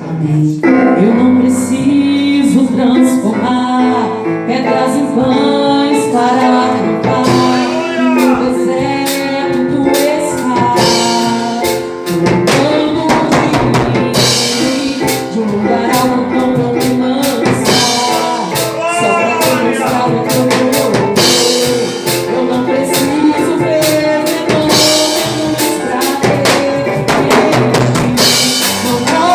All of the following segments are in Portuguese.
Amém. Eu não preciso transformar pedras em pães para provar que no deserto tu estás. Colocando de um lugar ao pão pra me lançar, só pra demonstrar o teu poder. Eu não preciso ver fenômenos pra ter não posso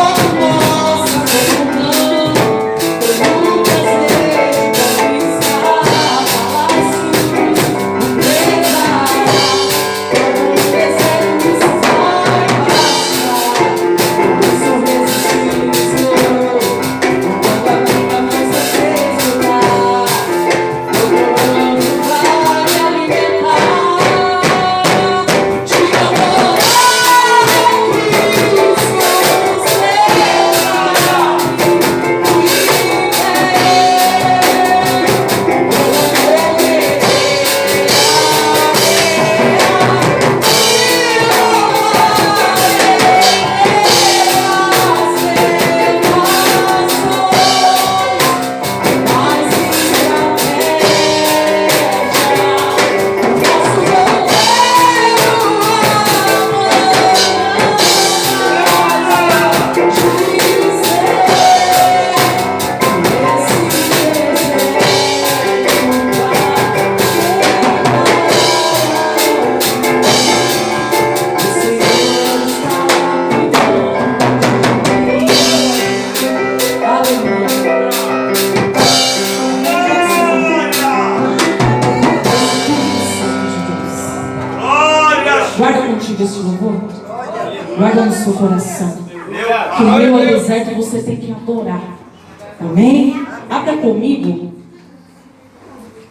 comandar pelo prazer de estar assim, presa como um deserto que se vai passar. Eu sou resistível quando a minha força se esgotar. Eu vou pra me alimentar de amor. Guarda contigo esse louvor. Guarda no seu coração. Que no meio ao deserto você tem que adorar. Amém? Abra comigo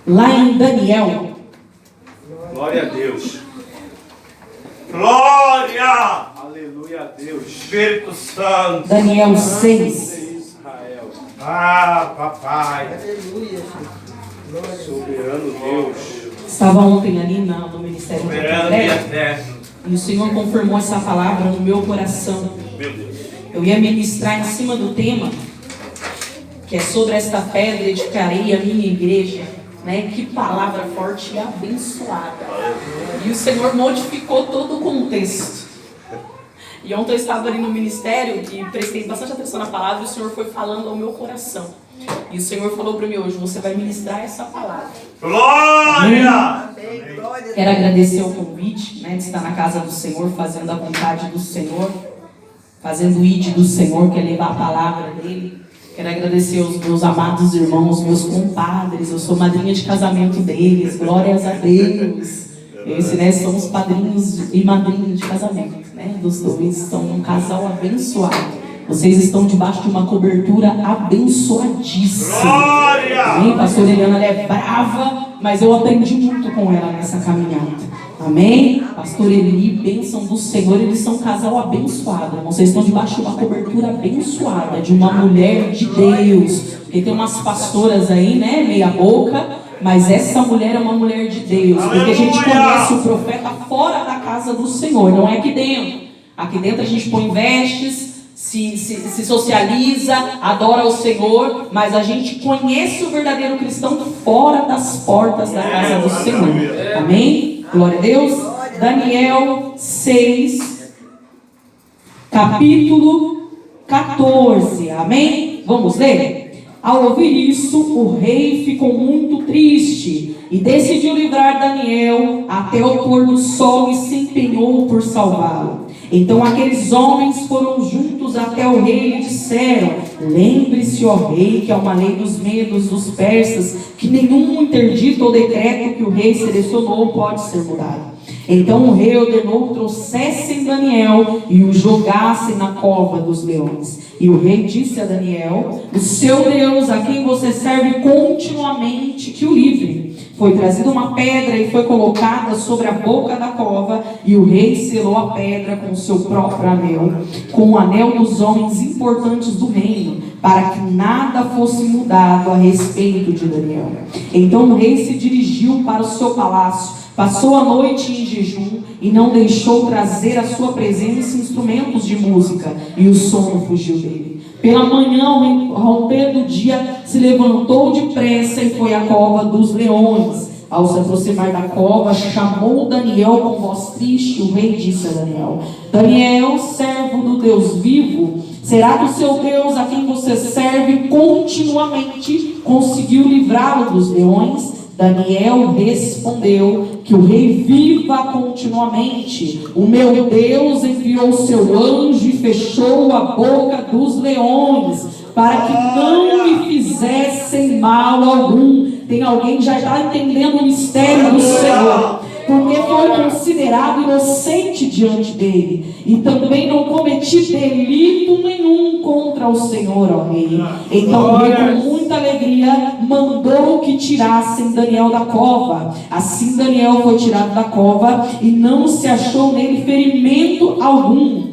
lá em Daniel. Glória a Deus. Glória! Aleluia a Deus. Espírito Santo. Daniel 6. Israel. Ah, papai. Aleluia. Soberano Deus. Estava ontem ali no Ministério do Soberano e Congresso. eterno. E o Senhor confirmou essa palavra no meu coração. Meu Deus. Eu ia ministrar em cima do tema, que é sobre esta pedra edificarei a minha igreja. Né? Que palavra forte e abençoada. E o Senhor modificou todo o contexto. E ontem eu estava ali no ministério e prestei bastante atenção na palavra e o Senhor foi falando ao meu coração. E o Senhor falou para mim hoje, você vai ministrar essa palavra. Glória! Quero agradecer o convite, né, de estar na casa do Senhor, fazendo a vontade do Senhor, fazendo o ID do Senhor, que é levar a palavra dele. Quero agradecer aos meus amados irmãos, meus compadres. Eu sou madrinha de casamento deles, glórias a Deus. Eu e Sinés somos padrinhos e madrinhas de casamento, né? Dos dois, são um casal abençoado. Vocês estão debaixo de uma cobertura abençoadíssima. Glória! Amém? Pastor Eliana, ela é brava, mas eu aprendi muito com ela nessa caminhada. Amém? Pastor Eli, bênção do Senhor, eles são um casal abençoado. Vocês estão debaixo de uma cobertura abençoada, de uma mulher de Deus. Porque tem umas pastoras aí, né, meia boca, mas essa mulher é uma mulher de Deus. Porque a gente conhece o profeta fora da casa do Senhor, não é aqui dentro. Aqui dentro a gente põe vestes, se socializa, adora o Senhor, mas a gente conhece o verdadeiro cristão fora das portas da casa do Senhor. Amém? Glória a Deus. Daniel 6, capítulo 14. Amém? Vamos ler? Ao ouvir isso, o rei ficou muito triste e decidiu livrar Daniel até o pôr do sol e se empenhou por salvá-lo. Então aqueles homens foram juntos até o rei e lhe disseram: lembre-se, ó rei, que é uma lei dos medos, dos persas, que nenhum interdito ou decreto que o rei selecionou pode ser mudado. Então o rei ordenou que trouxessem Daniel e o jogassem na cova dos leões. E o rei disse a Daniel: o seu Deus, a quem você serve continuamente, que o livre. Foi trazida uma pedra e foi colocada sobre a boca da cova, e o rei selou a pedra com o seu próprio anel, com o anel dos homens importantes do reino, para que nada fosse mudado a respeito de Daniel. Então o rei se dirigiu para o seu palácio, Passou a noite em jejum e não deixou trazer à sua presença instrumentos de música, e o sono fugiu dele. Pela manhã, ao romper do dia, se levantou depressa e foi à cova dos leões. Ao se aproximar da cova, chamou Daniel com voz triste. O rei disse a Daniel: Daniel, servo do Deus vivo, será que o seu Deus, a quem você serve continuamente, conseguiu livrá-lo dos leões? Daniel respondeu: que o rei viva continuamente. O meu Deus enviou seu anjo e fechou a boca dos leões, para que não me fizessem mal algum. Tem alguém que já está entendendo o mistério do Senhor, porque foi considerado inocente diante dele, e também não cometi delito nenhum contra o Senhor, ó rei. Então o rei, com muita alegria, mandou que tirassem Daniel da cova. Assim Daniel foi tirado da cova, e não se achou nele ferimento algum,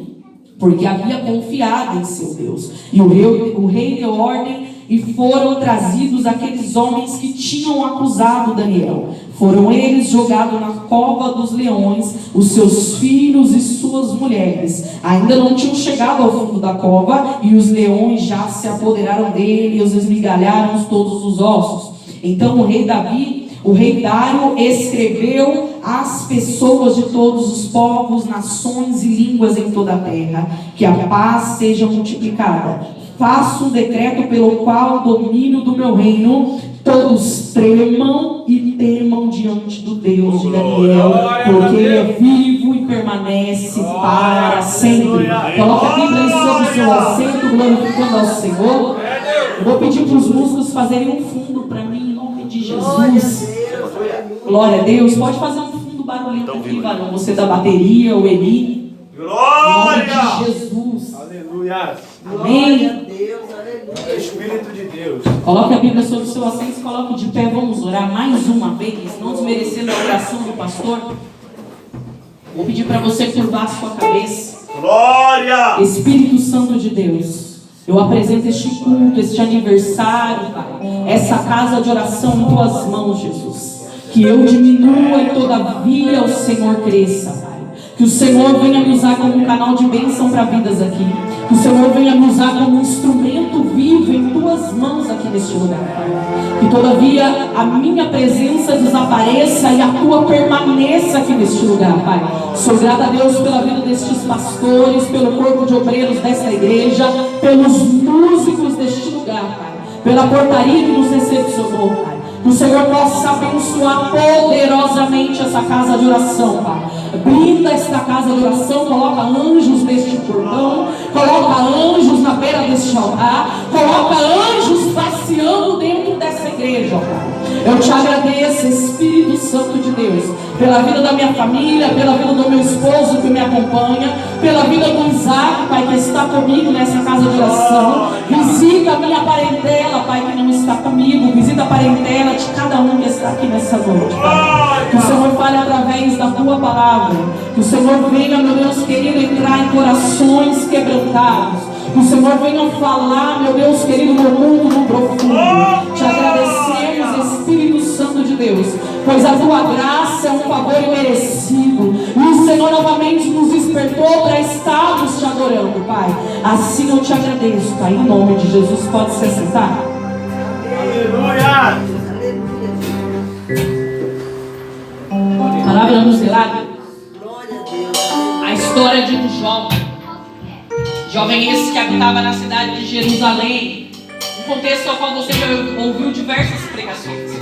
porque havia confiado em seu Deus. E o rei deu ordem, e foram trazidos aqueles homens que tinham acusado Daniel. Foram eles jogados na cova dos leões, os seus filhos e suas mulheres. Ainda não tinham chegado ao fundo da cova, e os leões já se apoderaram dele e os esmigalharam todos os ossos. Então o rei Dário escreveu às pessoas de todos os povos, nações e línguas em toda a terra, que a paz seja multiplicada. Faço um decreto pelo qual o domínio do meu reino todos tremam e temam diante do Deus de Daniel, porque ele é vivo e permanece para sempre. Coloque a Bíblia sobre o seu assento, glorificando ao Senhor. Eu vou pedir para os músicos fazerem um fundo para mim, em nome de Jesus. Glória a Deus. Pode fazer um fundo barulhento aqui, varão. Você da bateria, o Eli. Glória! Em nome de Jesus. Aleluia! Amém. Deus, Espírito de Deus. Coloque a Bíblia sobre o seu assento, se coloque de pé. Vamos orar mais uma vez, não desmerecendo a oração do pastor. Vou pedir para você curvar a sua cabeça. Glória! Espírito Santo de Deus, eu apresento este culto, este aniversário, Pai, essa casa de oração em tuas mãos, Jesus. Que eu diminua e todavia o Senhor cresça, Pai. Que o Senhor venha me usar como um canal de bênção para vidas aqui. Que o Senhor venha me usar como um instrumento vivo em tuas mãos aqui neste lugar, Pai. Que todavia a minha presença desapareça e a tua permaneça aqui neste lugar, Pai. Sou grata a Deus pela vida destes pastores, pelo corpo de obreiros desta igreja, pelos músicos deste lugar, Pai. Pela portaria que nos recepcionou, Pai. Que o Senhor possa abençoar poderosamente essa casa de oração, Pai. Blinda esta casa de oração, coloca anjos neste portão, coloca anjos na beira deste altar, coloca anjos passeando dentro dessa igreja, Pai. Eu te agradeço, Espírito Santo de Deus, pela vida da minha família, pela vida do meu esposo que me acompanha, pela vida do Isaac, Pai, que está comigo nessa casa de oração. Visita a minha parentela, Pai, que não está comigo. Visita a parentela de cada um que está aqui nessa noite, Pai. Que o Senhor fale através da tua palavra. Que o Senhor venha, meu Deus querido, entrar em corações quebrantados. Que o Senhor venha falar, meu Deus querido, no mundo, no profundo. Te agradecemos, Espírito Santo de Deus, pois a tua graça é um favor imerecido. E o Senhor novamente nos despertou para estarmos te adorando, Pai. Assim eu te agradeço, Pai, em nome de Jesus. Pode se sentar. Aleluia! Palavra nos relata a história de um jovem esse que habitava na cidade de Jerusalém, um contexto ao qual você já ouviu diversas pregações.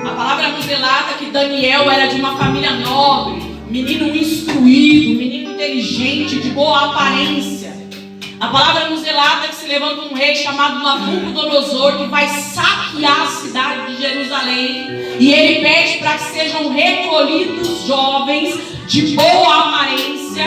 A palavra nos relata que Daniel era de uma família nobre, menino instruído, menino inteligente, de boa aparência. A palavra nos relata que se levanta um rei chamado Nabucodonosor, que vai saquear a cidade de Jerusalém, e ele pede para que sejam recolhidos jovens de boa aparência,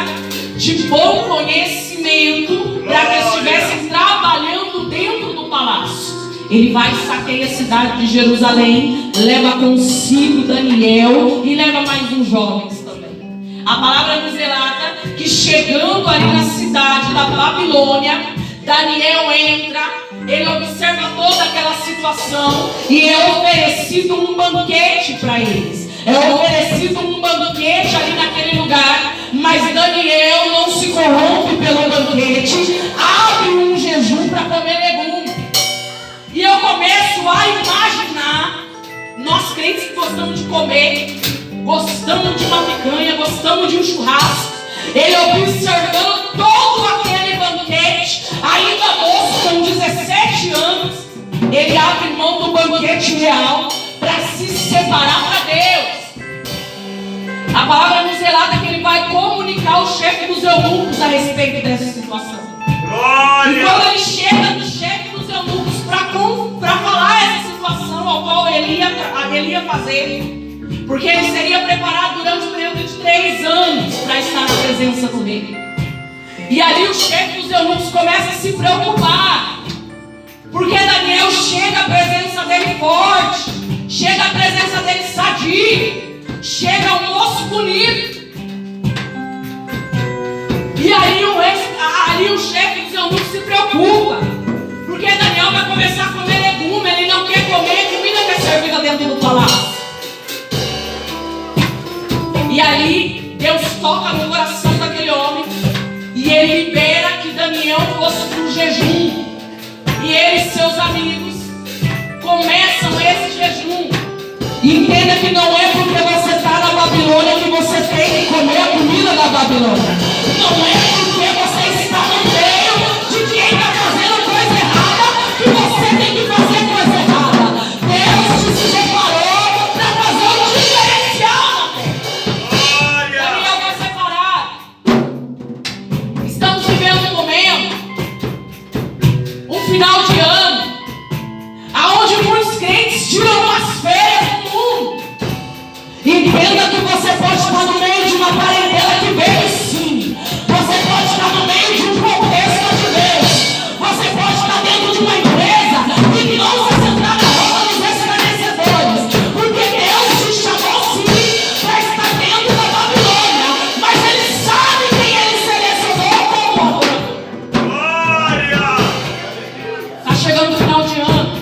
de bom conhecimento, para que estivessem trabalhando dentro do palácio. Ele vai e saqueia a cidade de Jerusalém, leva consigo Daniel e leva mais uns jovens também. A palavra nos relata que chegando ali na cidade da Babilônia, Daniel entra, ele observa toda aquela situação e é oferecido um banquete para eles. É oferecido um banquete ali naquele lugar, mas Daniel não se corrompe pelo banquete, abre um jejum para comer legume. E eu começo a imaginar, nós crentes que gostamos de comer, gostamos de uma picanha, gostamos de um churrasco, ele observando todo aquele banquete, ainda moço com 17 anos, ele abre mão do banquete real para se separar para Deus. A palavra nos relata que ele vai comunicar ao chefe dos eunucos a respeito dessa situação. Glória! E quando ele chega no chefe dos eunucos para falar essa situação ao qual ele ia fazer, porque ele seria preparado durante um período de 3 anos para estar na presença do rei. E ali o chefe dos eunucos começa a se preocupar, porque Daniel chega à presença dele forte, chega à presença dele sadio, chega um moço bonito. E aí o chefe dos eunucos se preocupa, porque Daniel vai começar a comer legume, ele não quer comer a comida que é servida dentro do palácio. E aí Deus toca no coração daquele homem e ele libera que Daniel fosse para um jejum. E ele e seus amigos começam esse jejum. E entenda que não é porque você está na Babilônia que você tem que comer a comida da Babilônia. Não é porque você está no meio de quem está fazendo coisa errada que você tem que fazer coisa errada. Deus te separou para fazer um diferencial na terra. Daniel vai separar. Estamos vivendo um momento, um final de ano, aonde muitos crentes tiram umas férias do mundo. Entenda que você pode estar no meio de uma parentela que veio sim. Você pode estar no meio de um contexto de Deus. Você pode estar dentro de uma empresa e que não vai sentar na roda dos esclarecedores. Porque Deus te chamou sim para estar dentro da Babilônia. Mas Ele sabe quem Ele selecionou como povo. Glória! Está chegando o final de ano.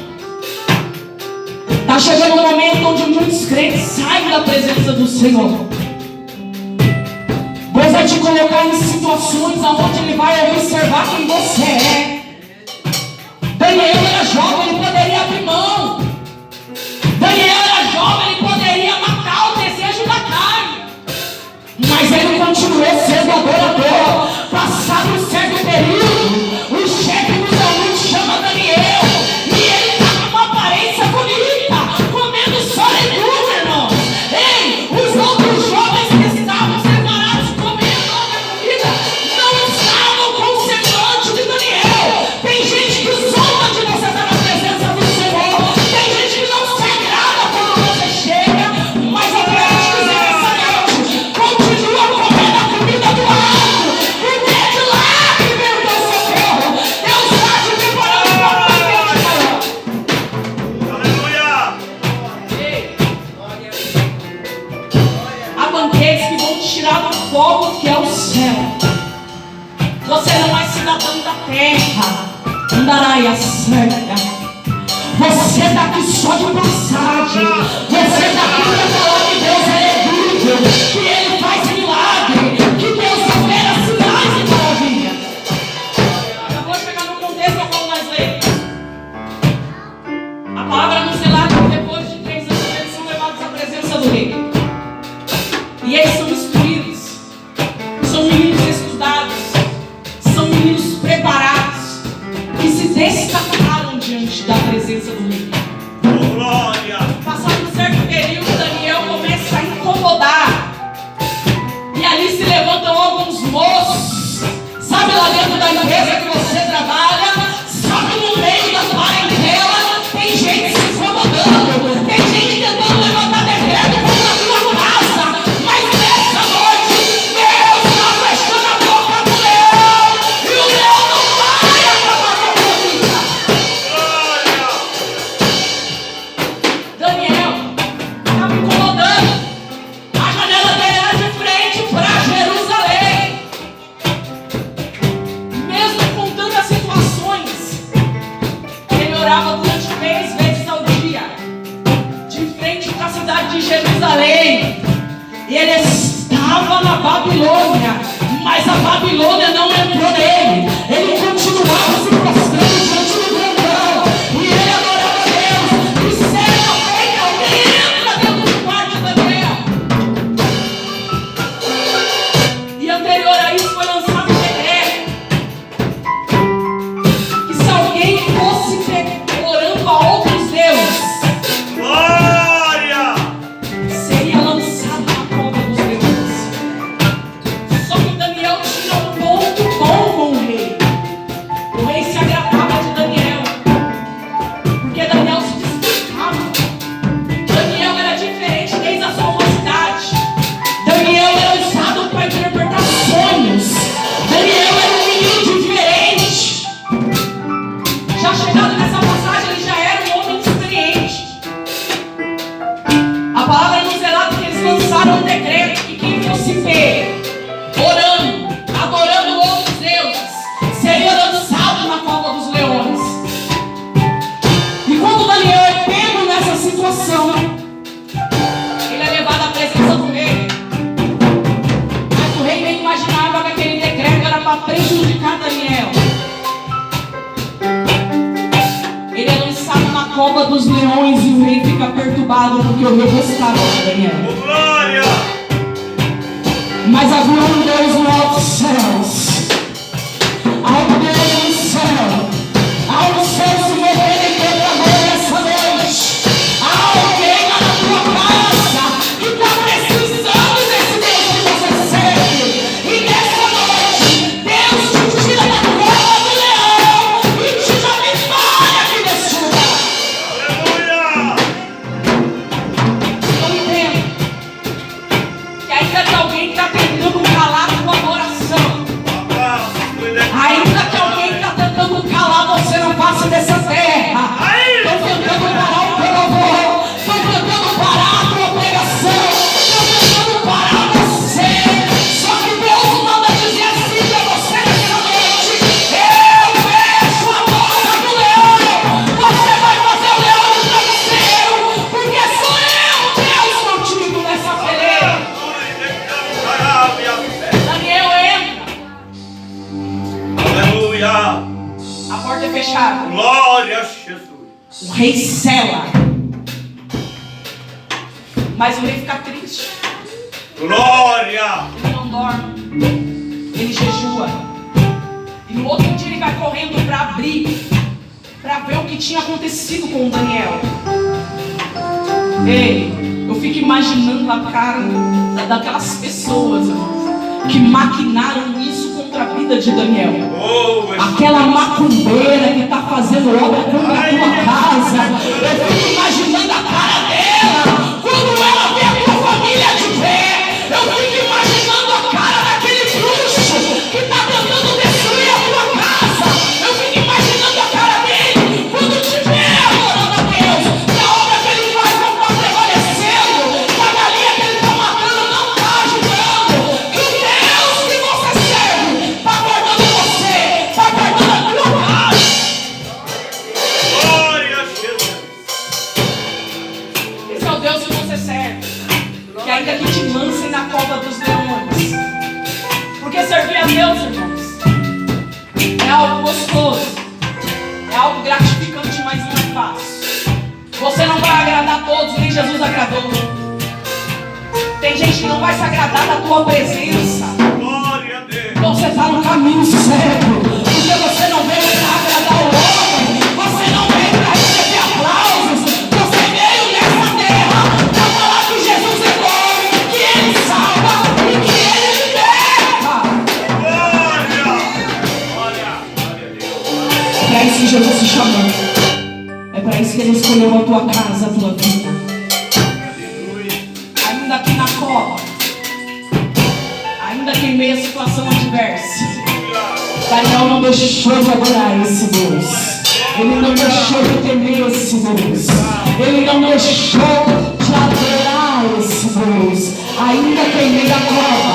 Está chegando um momento onde muitos crentes saem da presença do Senhor. Deus vai te colocar em situações onde Ele vai observar quem você é. Daniel era jovem, ele poderia abrir mão. Daniel era jovem, ele poderia matar o desejo da carne. Mas ele continuou sendo adorador. Passado um certo período, o chefe dos eunucos chama Daniel. E ele está com uma aparência bonita, comendo só legume, irmãos. Ei, os outros jovens que estavam separados comendo a comida não estavam com o semblante de Daniel. Tem gente que zomba de você estar na presença do Senhor. Tem gente que não se agrada quando você chega. Mas eu quero te dizer essa noite, continua comendo a comida do alto, porque é de lá que vem o teu socorro. Deus está te preparando para o banquete maior. Aleluia! Ei, há banquetes que vão te tirar do fogo que é o céu. Você não é cidadão da terra. Andarai a cerca. Você está aqui só de passagem. Você está aqui para falar que Deus é incrível, que Ele faz milagre, que Deus opera sinais e maravilhas. Eu vou chegar no contexto ao qual nós lemos. A palavra nos relata que depois de 3 anos eles são levados à presença do rei. E eles são instruídos. São meninos estudados. São meninos preparados. Que se destacaram diante da presença do rei. Glória! Passado um certo período, Daniel começa a incomodar. E ali se levantam alguns moços. Sabe lá dentro da empresa que você trabalha? Sabe no meio da parentela? Tem gente se incomodando. Tem gente tentando levantar decreto contra a tua casa. Mas nessa noite, Deus está fechando a boca do leão. E o leão não vai acabar com a tua vida. Glória! Daniel estava incomodando. A janela dele era de frente para Jerusalém. Mesmo com tanta situação Jerusalém. E ele estava na Babilônia, mas a Babilônia não entrou nele. Ele continuava se prostrando diante do grandão, e ele adorava a Deus. E certa feita alguém entra dentro do quarto de Daniel. E anterior a isso foi lançado um decreto que se alguém fosse orando a outros deuses, seria lançado na cova dos leões. Só que Daniel tinha um ponto bom com o rei. O rei se agradava de Daniel, porque Daniel se destacava. Daniel era diferente desde a sua mocidade. Daniel era usado para interpretar sonhos. Daniel era um menino diferente. Já chegado nessa passagem, ele já era um homem experiente. A palavra nos relata que eles lançaram um decreto que quem fosse pego orando, adorando outros deuses, seria lançado na cova dos leões. E quando Daniel é pego nessa situação, ele é levado à presença do rei. Mas o rei nem imaginava que aquele decreto era para prejudicar Daniel. Ele é lançado na cova dos leões e o rei fica perturbado porque o rei gostava de Daniel. Glória! Mas havia um Deus no alto dos céus. Há um Deus no céu. Há um céu se movendo em teu amor nessa noite. Há alguém lá na tua casa que está precisando desse Deus que você serve. E nessa noite, Deus te tira da cova do leão e te dá vitória aqui nesse lugar. Aleluia! Eu entendo que ainda tem alguém que está tentando calar a tua oração. Ainda que alguém está tentando calar você na face dessa terra. Estão tentando parar o teu louvor. Estão tentando parar a tua pregação. Estão tentando parar você. Só que Deus manda dizer assim para você nessa noite: eu fecho a boca do leão. Você vai fazer o leão do travesseiro, porque sou eu, Deus, contigo nessa peleira. Daniel entra. Aleluia! A porta é fechada. Glória a Jesus! O rei cela. Mas o rei fica triste. Glória! Ele não dorme. Ele jejua. E no outro dia ele vai correndo para abrir, para ver o que tinha acontecido com o Daniel. Ei, eu fico imaginando a cara daquelas pessoas, irmãos, que maquinaram isso contra a vida de Daniel. Aquela macumbeira que está fazendo obra contra a tua casa. Eu fico imaginando a cara dela quando ela vê a tua família de pé. Eu fico imaginando a cara daquele bruxo que está tentando destruir a tua casa. Eu fico imaginando a cara dele quando te vê adorando a Deus. Que a obra que ele faz não está prevalecendo. Que a galinha que ele está matando não está ajudando. Que o Deus que você serve está guardando você, está guardando a tua casa. Glória a Jesus! Esse é o Deus que você serve, que ainda que te lancem na cova dos leões. Porque servir a Deus, irmãos, é algo gostoso, é algo gratificante, mas não é fácil. Você não vai agradar a todos, nem Jesus agradou. Tem gente que não vai se agradar da tua presença. Glória a Deus! Você está no caminho certo, porque você não veio para agradar o homem, você não veio para receber aplausos, você veio nessa terra para falar que Jesus é bom, que Ele salva e que Ele liberta. Glória! Glória! Glória a Deus! É para isso que Jesus te chamou, é para isso que Ele escolheu a tua casa, a tua vida. Aleluia! Ainda aqui na cova, ainda que em meio à situação adversa, Daniel não deixou de adorar esse Deus. Ele não deixou de temer esse Deus. Ele não deixou de adorar esse Deus. Ainda que em meio à cova,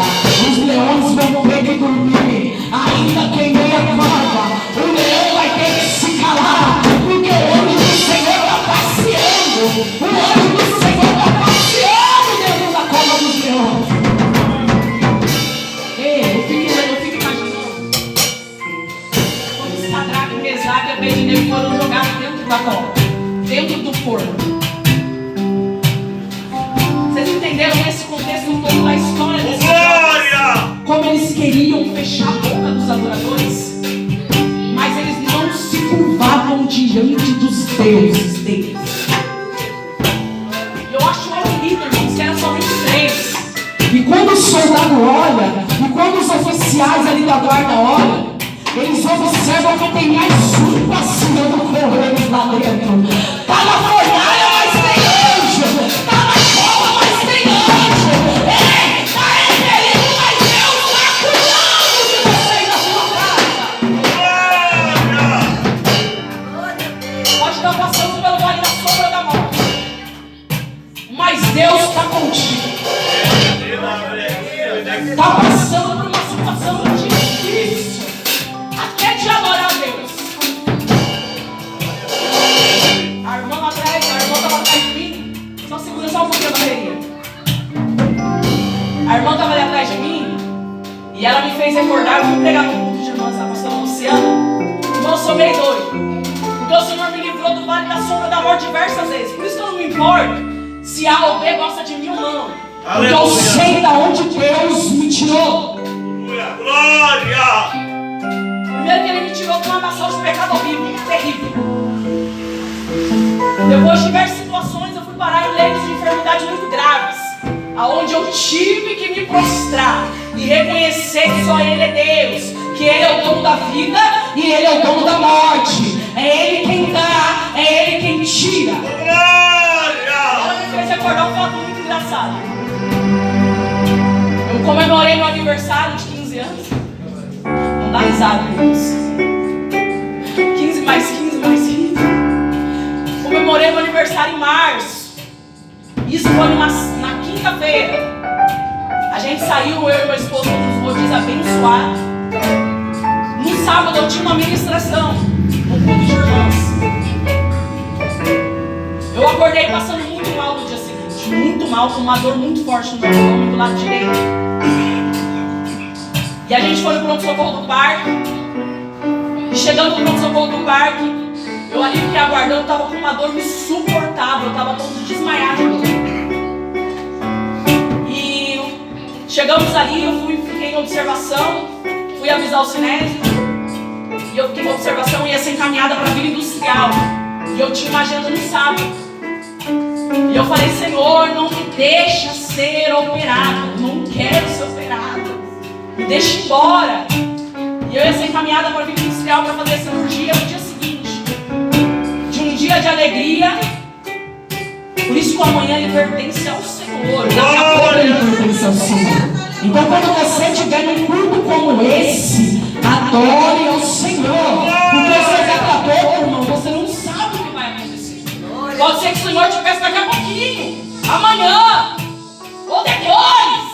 os leões vão ter que dormir. Ainda que em meio à cova, o leão vai ter que se calar, porque o anjo do Senhor está passeando. O anjo do Senhor está passeando. Mesaque e Abednego foram jogados dentro da cova, dentro do forno. Vocês entenderam esse contexto todo da história desse jovens? Como eles queriam fechar a boca dos adoradores, mas eles não se curvavam diante dos deuses deles. Eu acho horrível, irmãos, que eram somente 3. E quando o soldado olha, e quando os oficiais ali da guarda olham, eles observam que tem mais um passeando com eles lá dentro. Tá na fornalha, mas tem anjo. Tá na cova, mas tem anjo. Tá repelindo, mas Deus está cuidando de você e da sua casa. Pode estar passando pelo vale da sombra da morte, mas Deus está contigo. Está passando por uma situação difícil, até de adorar a Deus. A irmã estava atrás de mim. Só segura só um pouquinho a bateria. A irmã estava ali atrás de mim e ela me fez recordar. Eu fui pregar no culto de irmãs, a pastora Luciana. Irmão, eu sou meio doido, porque o Senhor me livrou do vale da sombra da morte diversas vezes. Por isso que eu não me importo se A ou B gosta de mim ou não. Porque eu sei de onde Deus me tirou. Glória! Primeiro que Ele me tirou de uma nação de pecado horrível, terrível. Depois de diversas situações, eu fui parar em leitos de enfermidade muito graves, aonde eu tive que me prostrar e reconhecer que só Ele é Deus, que Ele é o dono da vida e Ele é o dono da morte. É Ele quem dá, é Ele quem tira. Ela me fez recordar um fato muito engraçado. Eu comemorei meu aniversário de 15 anos. Não dá risada, irmãos. 15 mais 15 mais 15. Comemorei meu aniversário em março. Isso foi na quinta-feira. A gente saiu, eu e meu esposo, nos rodízios abençoados. No sábado eu tinha uma ministração no culto de irmãs. Eu acordei passando muito mal no dia seguinte. Muito mal, com uma dor muito forte no meu abdômen do lado direito. E a gente foi no pronto-socorro do parque. E chegando no pronto-socorro do parque, eu ali fiquei aguardando, estava com uma dor insuportável, eu estava todo desmaiado. E chegamos ali, fiquei em observação, fui avisar o Sinésio. E eu fiquei em observação e ia ser encaminhada para a Vila Industrial. E eu tinha uma agenda no sábado. E eu falei, Senhor, não me deixa ser operado, não quero ser operado, me deixa embora. E eu ia ser encaminhada para a Vila Industrial para fazer a cirurgia no dia seguinte, de um dia de alegria. Por isso que o amanhã ele pertence ao Senhor, daqui a pouco ele pertence ao Senhor. Então quando você estiver num culto como esse, adore ao Senhor, porque você daqui a pouco, irmão, você não sabe o que vai acontecer. Pode ser que o Senhor te peça daqui a pouquinho, amanhã, ou depois.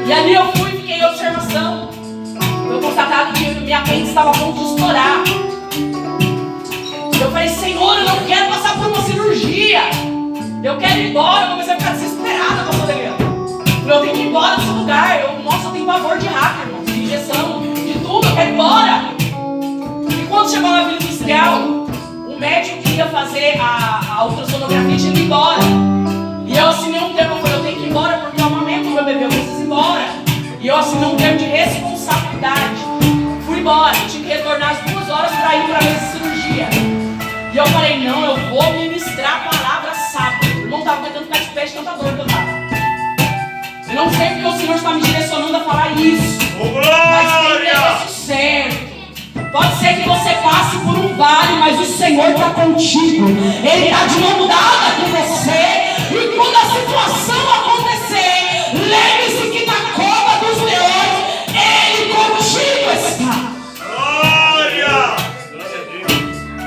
E ali eu fui e fiquei em observação. Foi constatado que minha apêndice estava a ponto de estourar. Eu falei, Senhor, eu não quero passar por uma cirurgia. Eu quero ir embora. Eu comecei a ficar desesperada, pastor Adriano. Eu tenho que ir embora desse lugar. Eu tenho pavor de hacker, irmão, de injeção, de tudo. Eu quero ir embora. E quando chegou na Vila Industrial, o médico que ia fazer a ultrassonografia tinha que ir embora. E eu assinei um termo, eu falei, eu tenho que ir embora porque eu amamento o meu bebê, eu preciso ir embora. E eu assinei um termo de responsabilidade. Fui embora, eu tinha que retornar às 2 horas para ir para a mesa de cirurgia. E eu falei, não, eu vou ministrar a palavra sábado. Eu não estava aguentando ficar de pé de tanta dor que eu estava. Eu não sei porque o Senhor está me direcionando a falar isso. Mas tem negócio certo. Pode ser que você passe por um vale, mas o Senhor está contigo. Ele está de mão dada com você. E quando a situação acontecer, lembre-se que na cova dos leões, Ele contigo está. Glória!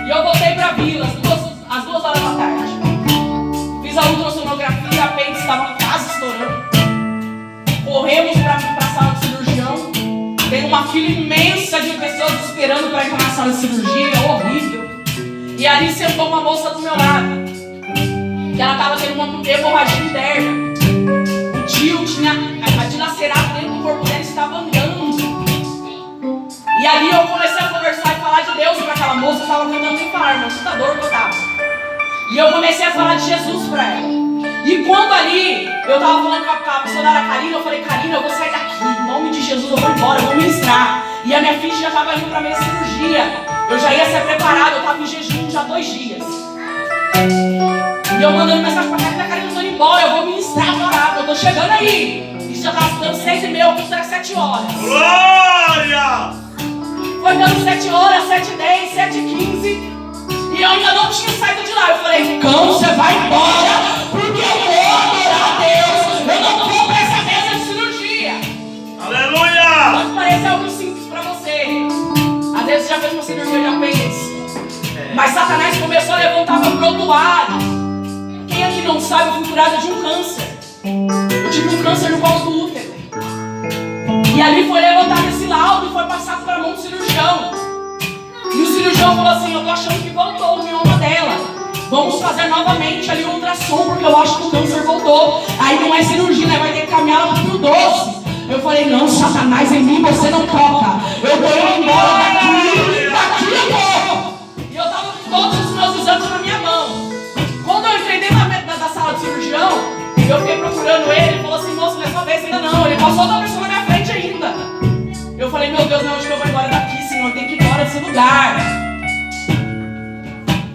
E eu voltei para a vila às 2 horas da tarde. Fiz a ultrassonografia, a apêndice estava quase estourando. Corremos para a sala de cirurgião. Tem uma fila imensa de pessoas esperando para entrar na sala de cirurgia, horrível. E ali sentou uma moça do meu lado, que ela estava tendo uma hemorragia interna. O tio tinha dilacerado dentro do corpo dela, estava andando. moça estava cantando nem falar, irmão, tanta dor que eu tava. E eu comecei a falar de Jesus pra ela. E quando ali eu tava falando com a missionária Karina, eu falei, Karina, eu vou sair daqui, em nome de Jesus, eu vou embora, eu vou ministrar. E a minha filha já estava indo pra minha cirurgia. Eu já ia ser preparado, eu estava em jejum já 2 dias. E eu mandando mensagem pra Karina, Karina, eu tô indo embora, eu vou ministrar agora, eu tô chegando aí. Isso já estava dando 6h30, o curso era 7 horas. Glória! Foi dando 7 horas, 7h10, 7h15. E eu ainda não tinha saído de lá. Eu falei, cão, você vai embora, porque eu vou adorar a Deus. Eu não vou pra essa mesa de cirurgia. Aleluia! Pode parecer algo simples pra você. Às vezes você já fez uma cirurgia de apêndice. Mas Satanás começou a levantar meu brotuário. Quem aqui não sabe, eu fui curada de um câncer. Eu tive um câncer no colo do útero. E ali foi levantado esse laudo e foi passado para a mão do cirurgião. E o cirurgião falou assim, eu tô achando que voltou o mioma dela. Vamos fazer novamente ali um ultrassom, porque eu acho que o câncer voltou. Aí não é cirurgia, né? Vai ter que caminhar lá pro doce. Eu falei, não, Satanás, em mim você não toca. Eu vou embora daqui eu vou. E eu tava com todos os meus exames na minha mão. Quando eu entrei dentro da sala de cirurgião, eu fiquei procurando ele, ele falou assim, moço, não é sua vez ainda não. Ele passou outra pessoa na minha frente ainda. Eu falei, meu Deus, não, acho que eu vou embora daqui, senhor, tem que ir embora desse lugar.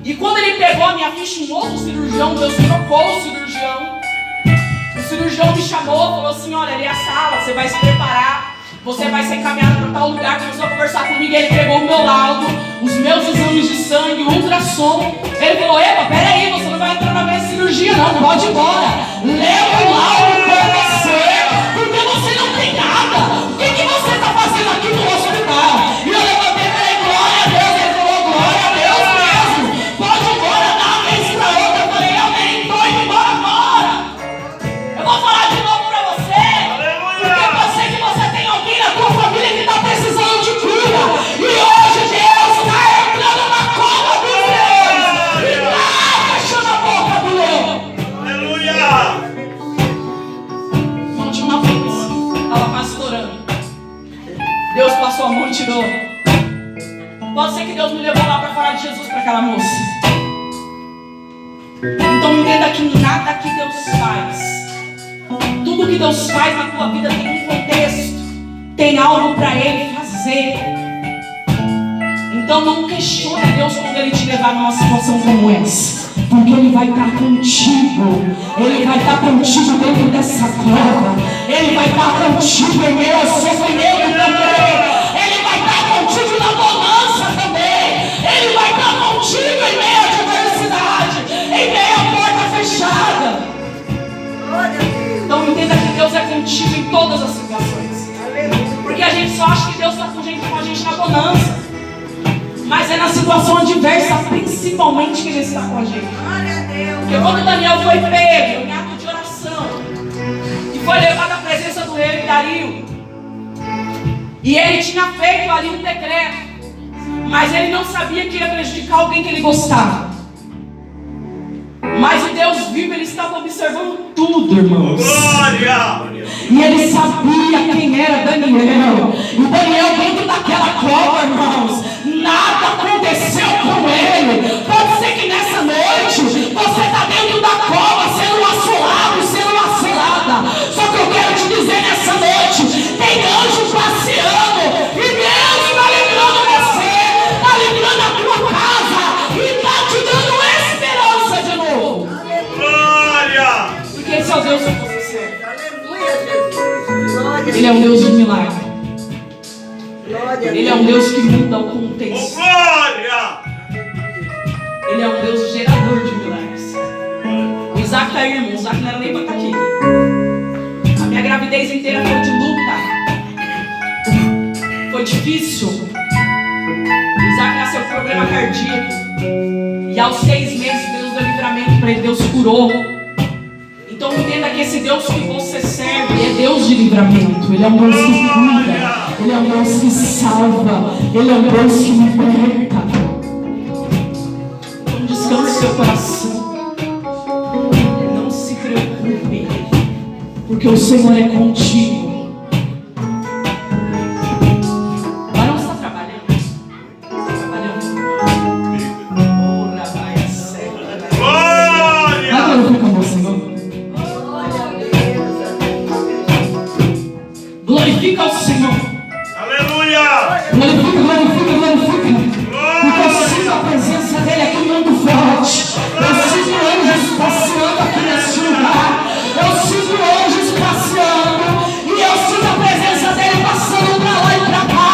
E quando ele pegou a minha ficha, um outro cirurgião, Deus trocou o cirurgião. O cirurgião me chamou, falou assim, olha, ali é a sala, você vai se preparar, você vai ser encaminhado para tal lugar. Começou a conversar comigo, ele pegou o meu laudo, os meus exames de sangue, o ultrassom. Ele falou, epa, peraí, você não vai entrar na minha cirurgia não, pode ir embora. Leva o laudo com você, porque você não tem nada. O que você está fazendo aqui no hospital? E eu levantei e falei, glória a Deus. Ele falou, glória a Deus mesmo. Pode ir embora, dá uma vez para outra. Eu falei, amém, estou indo embora agora. Eu vou falar de novo para você. Aleluia! Porque pode ser que você tenha alguém na tua família que está precisando de cura. E hoje Deus está entrando na cova dos leões. E está fechando a boca do leão. Aleluia! Ontem uma vez, estava pastorando. Deus passou a mão e tirou. Pode ser que Deus me levou lá para falar de Jesus para aquela moça. Então entenda que nada que Deus faz, tudo que Deus faz na tua vida tem um contexto, tem algo para Ele fazer. Então não questione Deus quando Ele te levar numa situação como essa, porque Ele vai estar contigo. Ele vai estar contigo dentro dessa cova. Ele vai estar contigo em meio ao sofrimento também. Ele vai estar contigo na bonança também. Ele vai estar contigo em meio à adversidade, em meio à porta fechada. Então entenda que Deus é contigo em todas as situações. Porque a gente só acha que Deus está com a gente na bonança. Mas é na situação adversa, principalmente, que Ele está com a gente. Porque quando Daniel foi pego em ato de oração, e foi levado à presença do rei Dario, e ele tinha feito ali um decreto, mas ele não sabia que ia prejudicar alguém que ele gostava. Mas o Deus vivo, Ele estava observando tudo, irmãos. Glória! E Ele sabia quem era Daniel. E Daniel, dentro daquela cova, irmãos, nada aconteceu com ele. Pode ser que nessa noite você está dentro da cova, sendo assolado, sendo assolada. Só que eu quero te dizer nessa noite, tem anjo passeando. E Deus está livrando você, está livrando a tua casa e está te dando esperança de novo. Glória! Porque esse é o Deus que você serve. Ele é um Deus de milagre. Ele é um Deus que muda o Oh, contexto. glória! Ele é um Deus gerador de milagres. O Isaac está aí, irmão. O Isaac não era nem para estar aqui. A minha gravidez inteira foi de luta. Foi difícil. O Isaac nasceu com problema cardíaco. E aos 6 meses Deus deu livramento para ele. Deus curou. Então entenda que esse Deus que você serve é Deus de livramento. Ele é um Deus que cura. Ele é um Deus que salva. Ele é um Deus que liberta. Então descanse seu coração. Não se preocupe, porque o Senhor é contigo. Agora você está trabalhando? Está trabalhando? Senhor. Aleluia. Glorifica, glorifica, glorifica. Porque eu sinto a presença dele aqui muito forte. Eu sinto anjos passeando aqui nesse lugar. Eu sinto anjos passeando. E eu sinto a presença dele passando pra lá e pra cá.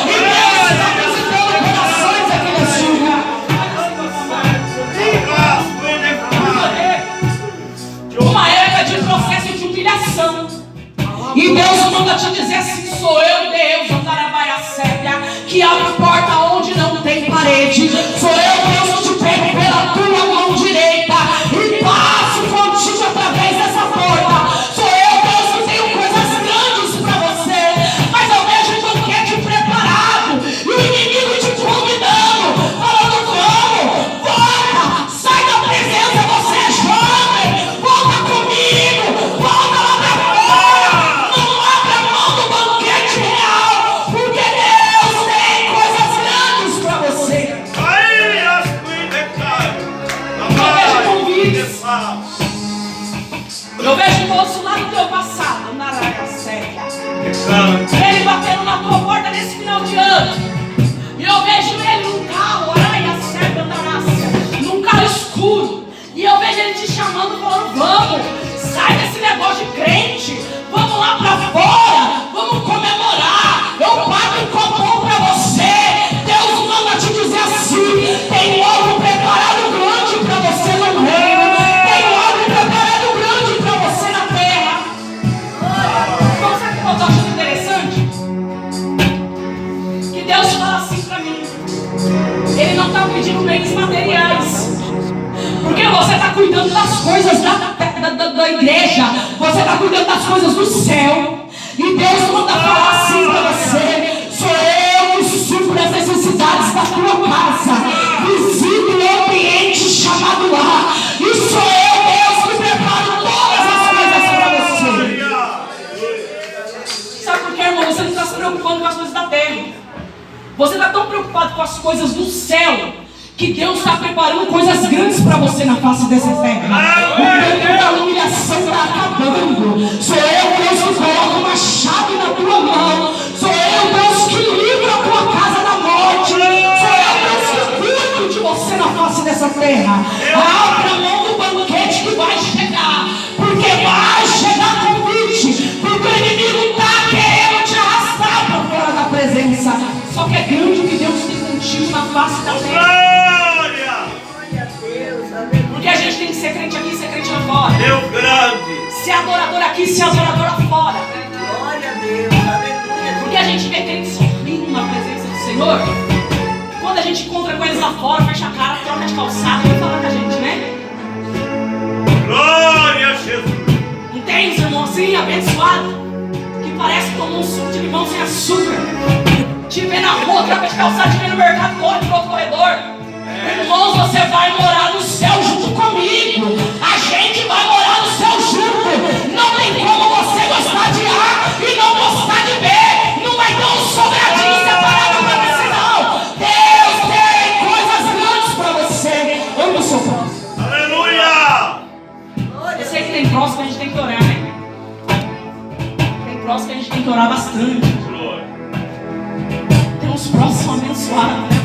E Deus está visitando corações aqui nesse lugar. Uma época de processo de humilhação. E Deus manda te dizer assim: sou eu, Deus, que abre porta onde não tem parede. Sou eu, Deus, que te pego pela tua mão direita e passo contigo através dessa porta. Sou eu, Deus, que tenho coisas grandes para você. Mas eu vejo um banquete preparado e o inimigo te convidando, falando: vamos, volta, sai da presença, você é jovem, volta comigo, volta lá pra fora. Não abra mão do banquete real, porque Deus tem coisas grandes para você. Eu vejo um moço lá no teu passado, na Raia Séria. Ele batendo na tua porta nesse final de ano. E eu vejo ele num carro, Raia Séria, num carro escuro. E eu vejo ele te chamando, falando: vamos, sai desse negócio de crente. Vamos lá pra fora, vamos comemorar. Eu pago um copom pra você. Deus manda te dizer assim: tem algo preparado grande pra você no reino. Tem algo preparado grande pra você na terra. Então, sabe o que eu tô achando interessante? Que Deus fala assim pra mim: Ele não tá pedindo bens materiais, porque você está cuidando das coisas da igreja, você está cuidando das coisas do céu. E Deus manda falar assim para você: sou eu que supro as necessidades da tua casa. Visite o ambiente chamado lá. E sou eu, Deus, que preparo todas as coisas para você. Sabe por quê, irmão? Você não está se preocupando com as coisas da terra. Você está tão preocupado com as coisas do céu, que Deus está preparando coisas grandes para você na face dessa terra. O tempo da humilhação está acabando. Sou eu, Deus, que coloco uma chave na tua mão. Sou eu, Deus, que livra a tua casa da morte. Sou eu, Deus, que cuido de você na face dessa terra. Abra a mão do banquete que vai chegar, porque vai chegar convite. Porque o inimigo está querendo te arrastar para fora da presença. Só que é grande o que Deus tem contigo na face da terra. Porque a gente tem que ser crente aqui e ser crente lá fora. Deus grande. Ser adorador aqui e ser adorador lá fora. Glória a Deus, aleluia. Porque a gente vê crente sorrindo na presença do Senhor. Quando a gente encontra com eles lá fora, fecha a cara, troca de calçada e vai falar com a gente, né? Glória a Jesus. Não tem uns irmãos assim, abençoado, que parece que tomou um suco de limão sem açúcar. Te vê na rua, troca de calçada, te vê no mercado, corre pro outro corredor. Irmãos, você vai morar no céu junto comigo. A gente vai morar no céu junto. Não tem como você gostar de A e não gostar de B. Não vai ter um sobradinho separado para você, não. Deus tem coisas grandes para você. Ame o seu próximo. Aleluia. Eu sei que tem próximo que a gente tem que orar, né? Tem próximo que a gente tem que orar bastante. Glória. Tem uns próximos abençoados, né?